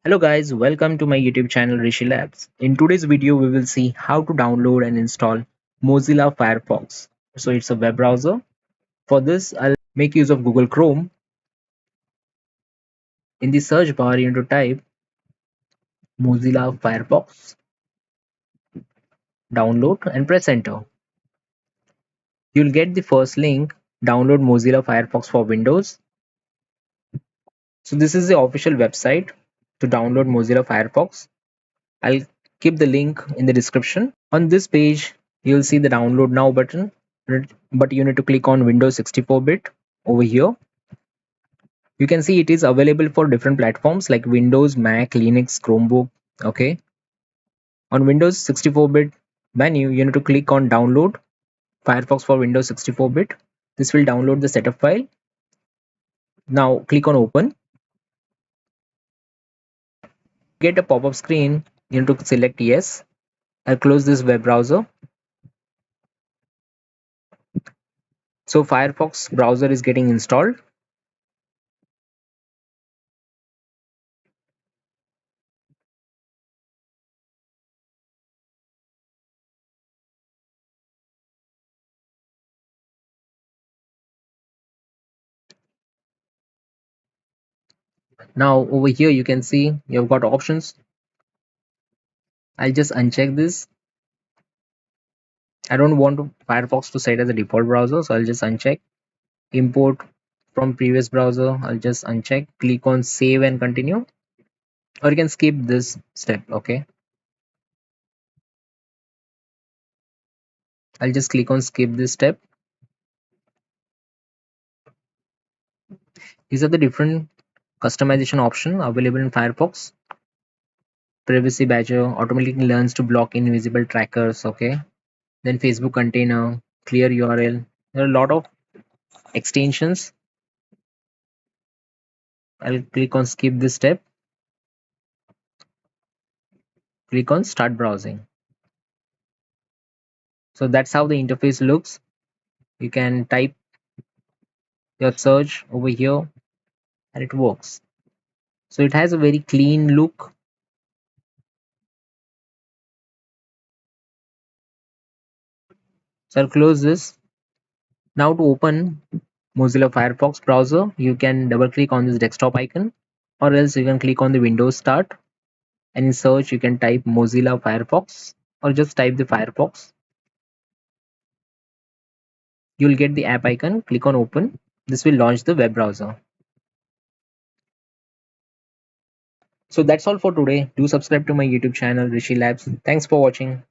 Hello guys, welcome to my YouTube channel Rishi Labs. In today's video, we will see how to download and install Mozilla Firefox. So it's a web browser. For this, I'll make use of Google Chrome. In the search bar, you need to type Mozilla Firefox, download and press enter. You'll get the first link, download Mozilla Firefox for Windows. So this is the official website to download Mozilla Firefox. I'll keep the link in the description. On this page, you'll see the download now button, but you need to click on Windows 64-bit over here. You can see it is available for different platforms like Windows, Mac, Linux, Chromebook. Okay. On Windows 64-bit menu, you need to click on download Firefox for Windows 64-bit. This will download the setup file. Now click on open. Get a pop-up screen. You need to select yes. I'll close this web browser. So Firefox browser is getting installed. Now over here you can see you've got options. I'll just uncheck this. I don't want Firefox to set as a default browser, so I'll just uncheck. Import from previous browser, I'll just uncheck. Click on save and continue, or you can skip this step. Okay, I'll just click on skip this step. These are the different customization options available in Firefox. Privacy badger automatically learns to block invisible trackers. Okay, then Facebook container, clear URL. There are a lot of extensions. I'll click on skip this step. Click on start browsing. So that's how the interface looks. You can type your search over here and it works. So it has a very clean look. So I'll close this. Now to open Mozilla Firefox browser, you can double click on this desktop icon, or else you can click on the Windows Start, and in search you can type Mozilla Firefox or just type the Firefox. You'll get the app icon, click on open. This will launch the web browser. So that's all for today. Do subscribe to my YouTube channel Rishi Labs. Thanks for watching.